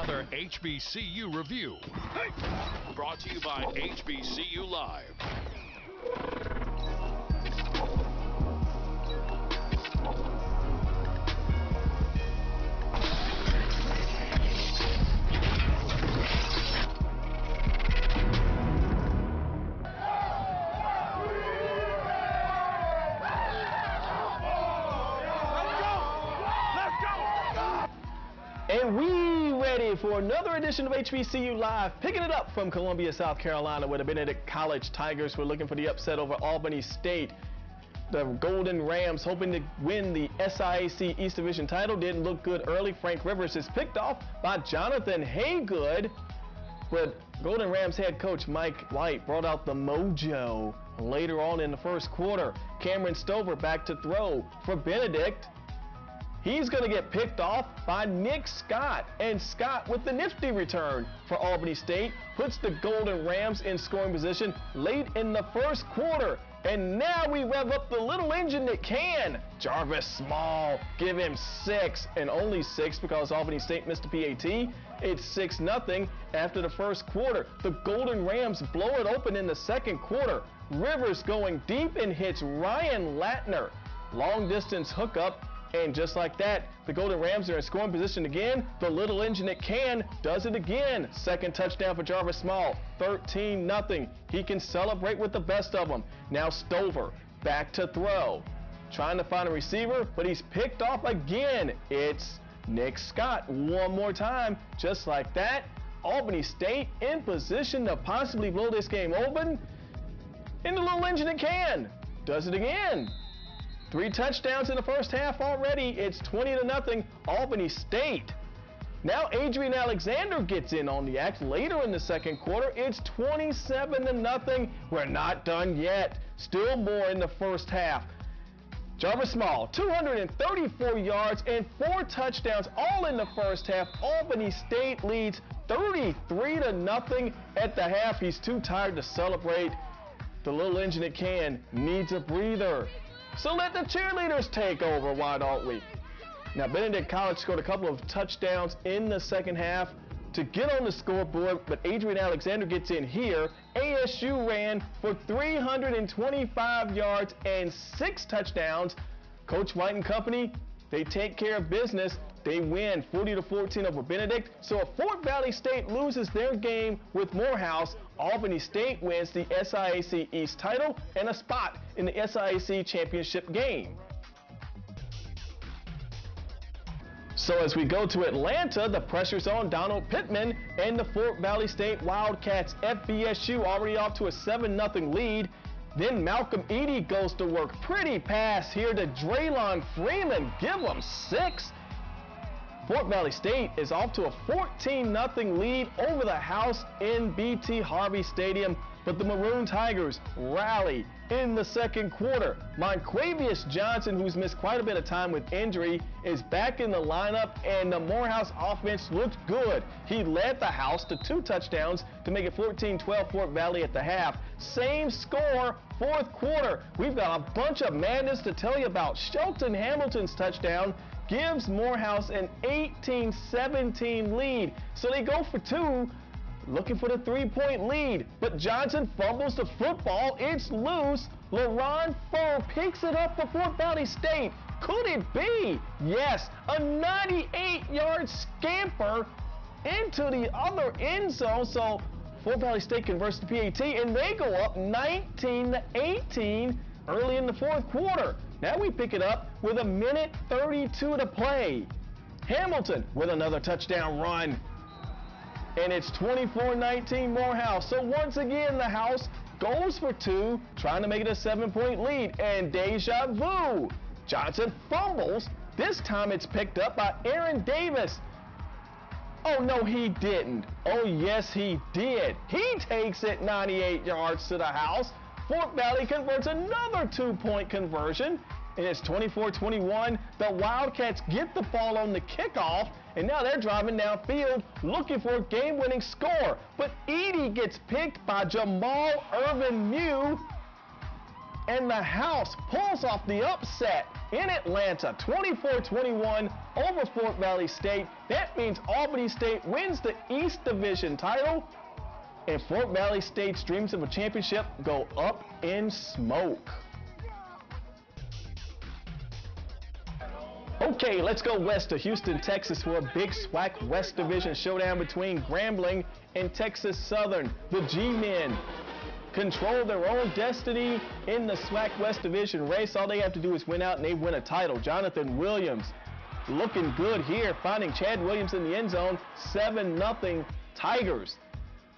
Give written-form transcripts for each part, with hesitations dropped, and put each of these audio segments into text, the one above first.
another HBCU review. Brought to you by HBCU Live. And we ready for another edition of HBCU Live, picking it up from Columbia, South Carolina, where the Benedict College Tigers were looking for the upset over Albany State. The Golden Rams, hoping to win the SIAC East Division title, didn't look good early. Frank Rivers is picked off by Jonathan Haygood, but Golden Rams head coach Mike White brought out the mojo later on in the first quarter. Cameron Stover back to throw for Benedict. He's going to get picked off by Nick Scott, and Scott with the nifty return for Albany State puts the Golden Rams in scoring position late in the first quarter. And now we rev up the little engine that can. Jarvis Small, give him 6, and only 6 because Albany State missed a PAT. It's 6-0 after the first quarter. The Golden Rams blow it open in the second quarter. Rivers going deep and hits Ryan Latner. Long distance hookup. And just like that, the Golden Rams are in scoring position again. The little engine that can does it again. Second touchdown for Jarvis Small, 13-0. He can celebrate with the best of them. Now Stover back to throw. Trying to find a receiver, but he's picked off again. It's Nick Scott one more time. Just like that, Albany State in position to possibly blow this game open. And the little engine that can does it again. 3 touchdowns in the first half already. It's 20-0 Albany State. Now Adrian Alexander gets in on the act later in the second quarter. It's 27-0. We're not done yet. Still more in the first half. Jarvis Small, 234 yards and 4 touchdowns all in the first half. Albany State leads 33-0 at the half. He's too tired to celebrate. The little engine that can needs a breather. So let the cheerleaders take over, why don't we? Now, Benedict College scored a couple of touchdowns in the second half to get on the scoreboard, but Adrian Alexander gets in here. ASU ran for 325 yards and 6 touchdowns. Coach White and company, they take care of business. They win 40-14 over Benedict. So if Fort Valley State loses their game with Morehouse, Albany State wins the SIAC East title and a spot in the SIAC championship game. So as we go to Atlanta, the pressure's on Donald Pittman and the Fort Valley State Wildcats. FVSU already off to a 7-0 lead. Then Malcolm Eady goes to work. Pretty pass here to Draylon Freeman. Give him 6. Fort Valley State is off to a 14-0 lead over the House in BT Harvey Stadium, but the Maroon Tigers rally in the second quarter. Monquavius Johnson, who's missed quite a bit of time with injury, is back in the lineup, and the Morehouse offense looked good. He led the House to 2 touchdowns to make it 14-12 Fort Valley at the half. Same score, fourth quarter. We've got a bunch of madness to tell you about. Shelton Hamilton's touchdown gives Morehouse an 18-17 lead. So they go for 2, looking for the 3-point lead. But Johnson fumbles the football. It's loose. LaRon Furr picks it up for Fort Valley State. Could it be? Yes, a 98-yard scamper into the other end zone. So Fort Valley State converts to PAT, and they go up 19-18 early in the fourth quarter. Now we pick it up with 1:32 to play. Hamilton with another touchdown run. And it's 24-19 Morehouse. So once again, the House goes for 2, trying to make it a 7-point lead. And deja vu. Johnson fumbles. This time it's picked up by Aaron Davis. Oh, no, he didn't. Oh, yes, he did. He takes it 98 yards to the House. Fort Valley converts another 2-point conversion, and it's 24-21. The Wildcats get the ball on the kickoff, and now they're driving downfield looking for a game-winning score. But Edie gets picked by Jamal Irvin Mew. And the House pulls off the upset in Atlanta, 24-21 over Fort Valley State. That means Albany State wins the East Division title, and Fort Valley State's dreams of a championship go up in smoke. Okay, let's go west to Houston, Texas for a big SWAC West Division showdown between Grambling and Texas Southern. The G-Men control their own destiny in the SWAC West Division race. All they have to do is win out and they win a title. Jonathan Williams looking good here, finding Chad Williams in the end zone. 7-0 Tigers.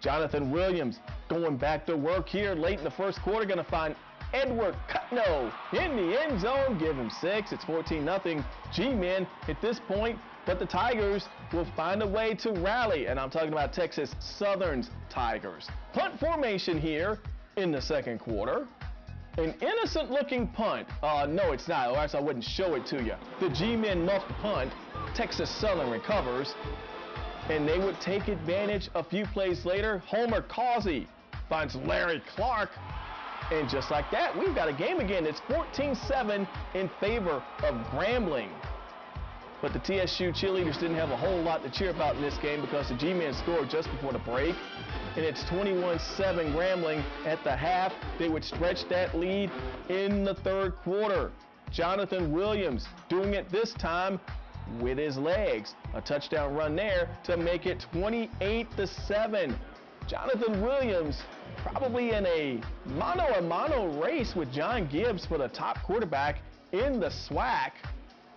Jonathan Williams going back to work here late in the first quarter, going to find Edward Cutno in the end zone, give him 6. It's 14-0 G-Men at this point, but the Tigers will find a way to rally, and I'm talking about Texas Southern's Tigers. Punt formation here in the second quarter. An innocent-looking punt. No, it's not, or else I wouldn't show it to you. The G-Men muffed punt. Texas Southern recovers, and they would take advantage a few plays later. Homer Causey finds Larry Clark. And just like that, we've got a game again. It's 14-7 in favor of Grambling. But the TSU cheerleaders didn't have a whole lot to cheer about in this game because the G-Men scored just before the break. And it's 21-7 Grambling at the half. They would stretch that lead in the third quarter. Jonathan Williams doing it this time with his legs. A touchdown run there to make it 28-7. Jonathan Williams probably in a mano-a-mano race with John Gibbs for the top quarterback in the SWAC.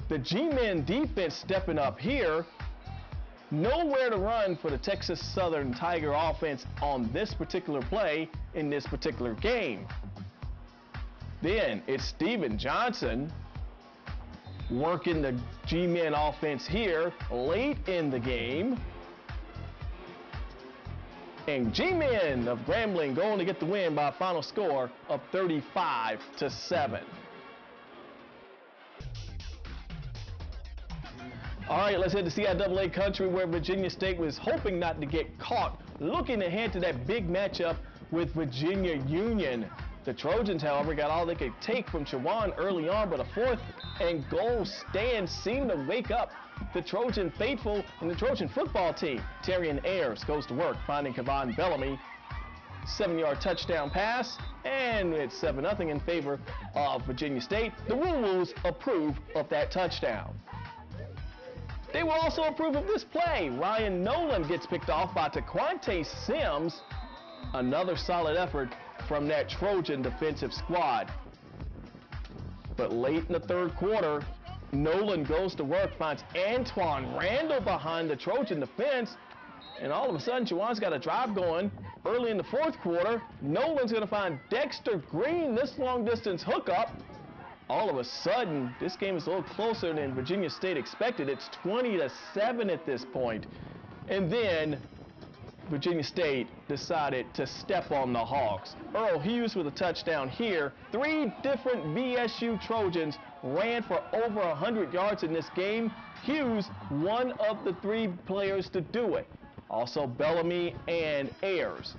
The G-Men defense stepping up here. Nowhere to run for the Texas Southern Tiger offense on this particular play in this particular game. Then it's Steven Johnson working the G-Men offense here late in the game. And G-Men of Grambling going to get the win by a final score of 35-7. All right, let's head to CIAA country where Virginia State was hoping not to get caught, looking ahead to that big matchup with Virginia Union. The Trojans, however, got all they could take from Chawan early on, but a 4th and goal stand seemed to wake up the Trojan faithful and the Trojan football team. Terrian Ayers goes to work, finding Kevon Bellamy. 7-yard touchdown pass, and it's 7-0 in favor of Virginia State. The Woo-Woos approve of that touchdown. They will also approve of this play. Ryan Nolan gets picked off by Taquante Sims. Another solid effort from that Trojan defensive squad. But late in the third quarter, Nolan goes to work, finds Antoine Randall behind the Trojan defense, and all of a sudden, Chawan's got a drive going early in the fourth quarter. Nolan's going to find Dexter Green, this long-distance hookup. All of a sudden, this game is a little closer than Virginia State expected. It's 20-7 at this point. And then Virginia State decided to step on the Hawks. Earl Hughes with a touchdown here. 3 different VSU Trojans ran for over 100 yards in this game. Hughes, one of the 3 players to do it. Also Bellamy and Ayers.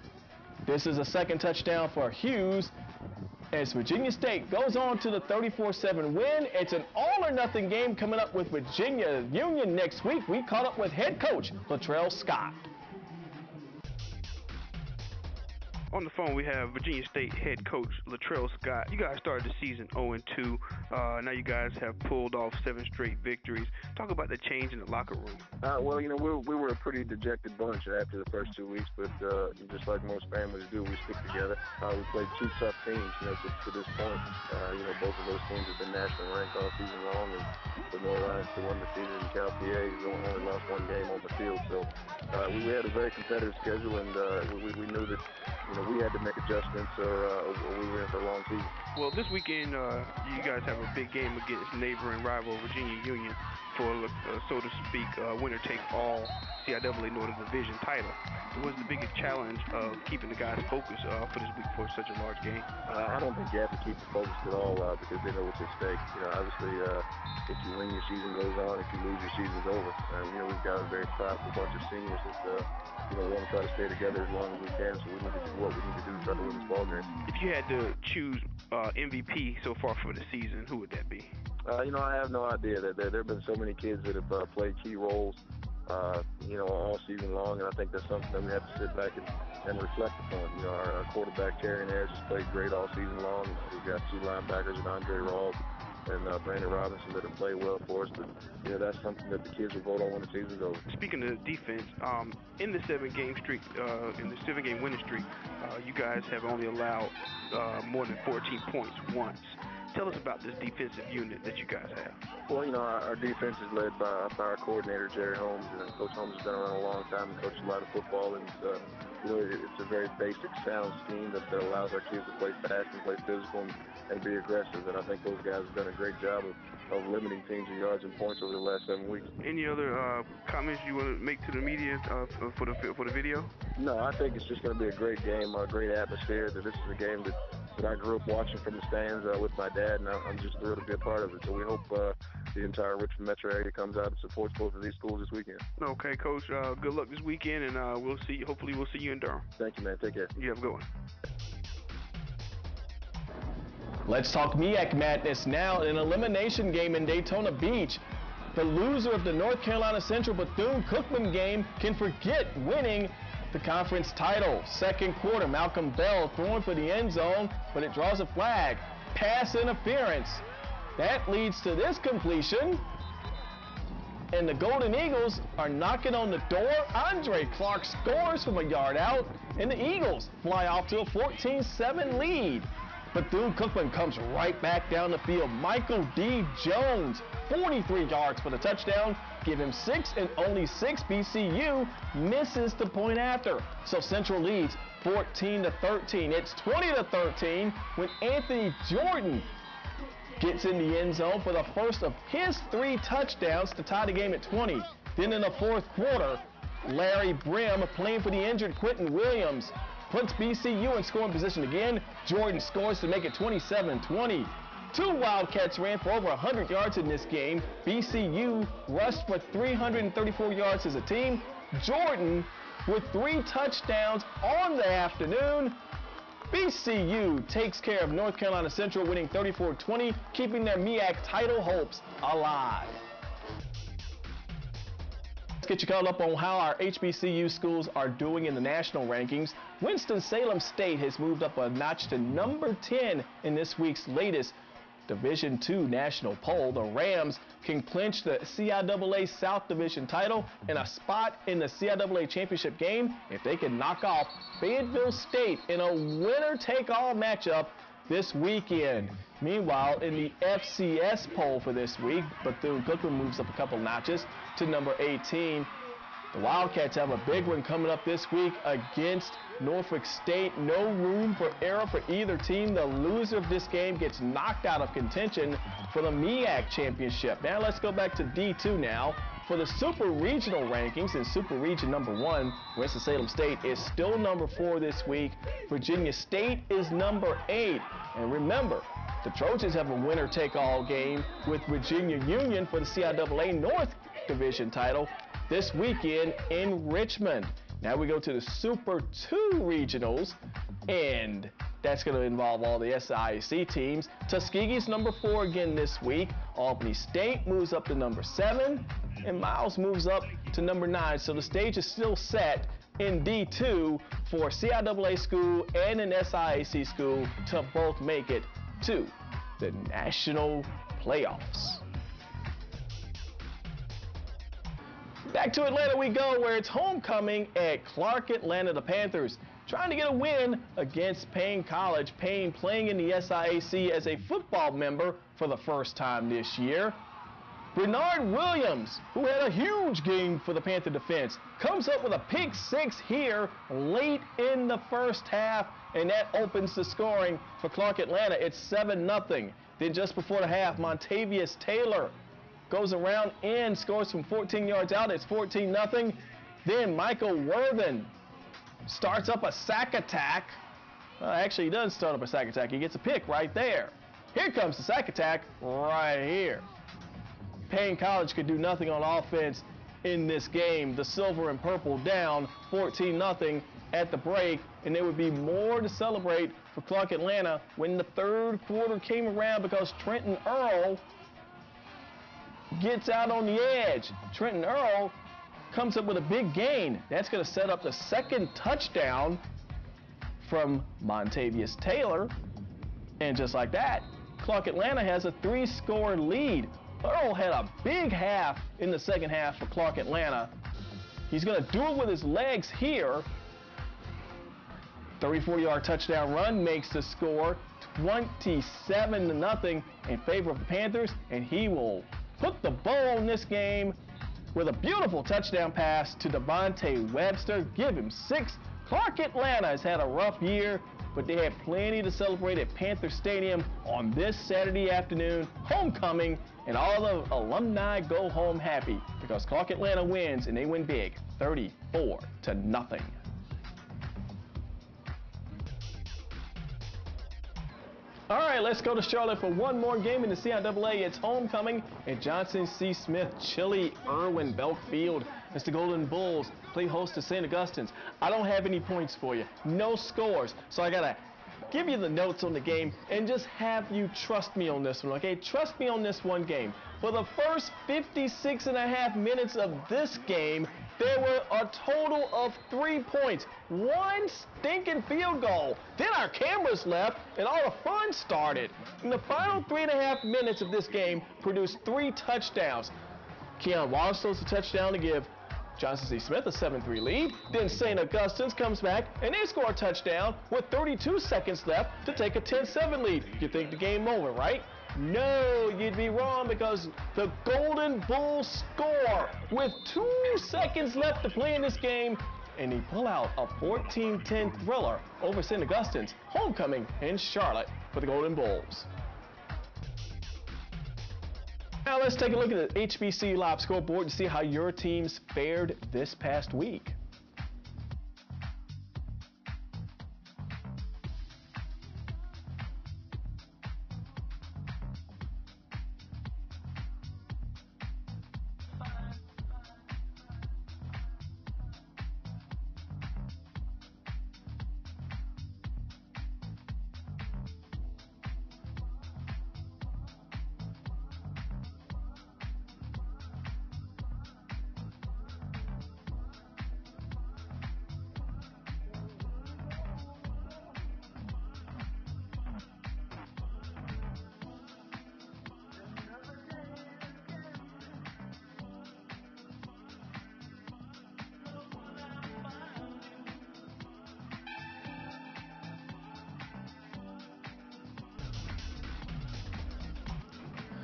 This is a second touchdown for Hughes as Virginia State goes on to the 34-7 win. It's an all-or-nothing game coming up with Virginia Union next week. We caught up with head coach Latrell Scott. On the phone, we have Virginia State head coach Latrell Scott. You guys started the season 0-2. Now you guys have pulled off 7 straight victories. Talk about the change in the locker room. Well, you know, we were a pretty dejected bunch after the first 2 weeks, but just like most families do, we stick together. We played 2 tough teams, you know, to this point. You know, both of those teams have been nationally ranked all season long, and the North Lions won the season, and Cal PA only lost 1 game on the field. So we had a very competitive schedule, and we knew that, you know, we had to make adjustments or we were in for a long season. Well, this weekend, you guys have a big game against neighboring rival Virginia Union. for, so to speak, winner-take-all CIAA Northern Division title. So what's the biggest challenge of keeping the guys focused for this week for such a large game? I don't think you have to keep them focused at all because they know what's at stake. Obviously, if you win, your season goes on. If you lose, your season's over. We've got a very powerful bunch of seniors that, we want to try to stay together as long as we can. So we need to do what we need to do to try to win this ball game. If you had to choose MVP so far for the season, who would that be? I have no idea. There have been so many kids that have played key roles, all season long, and I think that's something that we have to sit back and reflect upon. Our quarterback, Terry Harris, has played great all season long. We've got two linebackers, Andre Rawls and Brandon Robinson, that have played well for us. But, that's something that the kids will vote on when the season's over. Speaking of defense, in the 7-game streak, in the 7-game winning streak, you guys have only allowed more than 14 points once. Tell us about this defensive unit that you guys have. Well, our defense is led by our coordinator, Jerry Holmes. Coach Holmes has been around a long time and coached a lot of football. And, it's a very basic, sound scheme that allows our kids to play fast and play physical and be aggressive. And I think those guys have done a great job of limiting teams in yards and points over the last 7 weeks. Any other comments you want to make to the media for the video? No, I think it's just going to be a great game, a great atmosphere. That this is a game that I grew up watching from the stands with my dad, and I'm just thrilled to be a part of it. So we hope the entire Richmond metro area comes out and supports both of these schools this weekend. Okay, Coach. Good luck this weekend, and we'll see. Hopefully, we'll see you in Durham. Thank you, man. Take care. You have a good one. Let's talk MEAC Madness now. An elimination game in Daytona Beach. The loser of the North Carolina Central Bethune-Cookman game can forget winning the conference title. Second quarter, Malcolm Bell throwing for the end zone, but it draws a flag. Pass interference. That leads to this completion. And the Golden Eagles are knocking on the door. Andre Clark scores from a yard out, and the Eagles fly off to a 14-7 lead. Bethune-Cookman comes right back down the field. Michael D. Jones, 43 yards for the touchdown. Give him 6 and only 6. BCU misses the point after. So Central leads 14-13. It's 20-13 when Anthony Jordan gets in the end zone for the first of his 3 touchdowns to tie the game at 20. Then in the fourth quarter, Larry Brim, playing for the injured Quentin Williams, puts BCU in scoring position again. Jordan scores to make it 27-20. 2 Wildcats ran for over 100 yards in this game. BCU rushed for 334 yards as a team. Jordan with 3 touchdowns on the afternoon. BCU takes care of North Carolina Central, winning 34-20, keeping their MEAC title hopes alive. Let's get you caught up on how our HBCU schools are doing in the national rankings. Winston-Salem State has moved up a notch to number 10 in this week's latest Division II national poll. The Rams can clinch the CIAA South Division title and a spot in the CIAA championship game if they can knock off Fayetteville State in a winner-take-all matchup this weekend. Meanwhile, in the FCS poll for this week, Bethune-Cookman moves up a couple notches to number 18. The Wildcats have a big one coming up this week against Norfolk State. No room for error for either team. The loser of this game gets knocked out of contention for the MEAC championship. Now let's go back to D2 now. For the Super Regional rankings, in Super Region number 1, Winston-Salem State is still number 4 this week. Virginia State is number 8. And remember, the Trojans have a winner-take-all game with Virginia Union for the CIAA North Division title this weekend in Richmond. Now we go to the Super 2 regionals, and that's going to involve all the SIAC teams. Tuskegee's number 4 again this week. Albany State moves up to number 7, and Miles moves up to number 9. So the stage is still set in D2 for CIAA school and an SIAC school to both make it to the national playoffs. Back to Atlanta we go, where it's homecoming at Clark Atlanta. The Panthers trying to get a win against Payne College. Payne playing in the SIAC as a football member for the first time this year. Bernard Williams, who had a huge game for the Panther defense, comes up with a pick 6 here late in the first half, and that opens the scoring for Clark Atlanta. It's 7-0. Then just before the half, Montavious Taylor goes around and scores from 14 yards out. It's 14-0. Then Michael Worthen starts up a sack attack. Well, actually, he doesn't start up a sack attack. He gets a pick right there. Here comes the sack attack right here. Payne College could do nothing on offense in this game. The silver and purple down 14-0 at the break, and there would be more to celebrate for Clark Atlanta when the third quarter came around because Trenton Earl gets out on the edge. Trenton Earl comes up with a big gain. That's going to set up the second touchdown from Montavious Taylor. And just like that, Clark Atlanta has a 3-score lead. Earl had a big half in the second half for Clark Atlanta. He's going to do it with his legs here. 34-yard touchdown run makes the score 27-0 in favor of the Panthers, and he will put the bow on this game with a beautiful touchdown pass to Devontae Webster. Give him 6. Clark Atlanta has had a rough year, but they had plenty to celebrate at Panther Stadium on this Saturday afternoon, homecoming, and all the alumni go home happy because Clark Atlanta wins, and they win big, 34-0. All right, let's go to Charlotte for one more game in the CIAA. It's homecoming at Johnson C. Smith Chili Irwin Belk Field as the Golden Bulls play host to St. Augustine's. I don't have any points for you, no scores, so I gotta give you the notes on the game and just have you trust me on this one, okay? Trust me on this one game. For the first 56.5 minutes of this game, there were a total of 3 points, 1 stinking field goal. Then our cameras left and all the fun started. In the final 3.5 minutes of this game produced 3 touchdowns. Keon Wallace throws a touchdown to give Johnson C. Smith a 7-3 lead. Then St. Augustine's comes back and they score a touchdown with 32 seconds left to take a 10-7 lead. You think the game over, right? No, you'd be wrong because the Golden Bulls score with 2 seconds left to play in this game, and they pull out a 14-10 thriller over St. Augustine's homecoming in Charlotte for the Golden Bulls. Now let's take a look at the HBCU Live scoreboard and see how your teams fared this past week.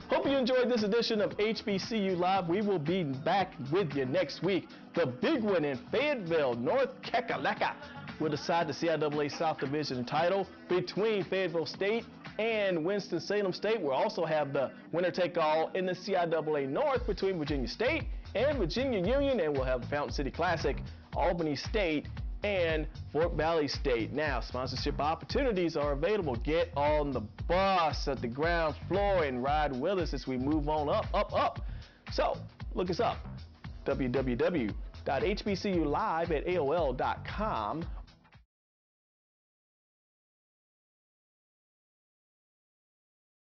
Hope you enjoyed this edition of HBCU Live. We will be back with you next week. The big one in Fayetteville, North Kakalaka, will decide the CIAA South Division title between Fayetteville State and Winston-Salem State. We'll also have the winner-take-all in the CIAA North between Virginia State and Virginia Union, and we'll have the Fountain City Classic, Albany State and Fort Valley State. Now, sponsorship opportunities are available. Get on the bus at the ground floor and ride with us as we move on up. So, look us up, www.hbculive@aol.com,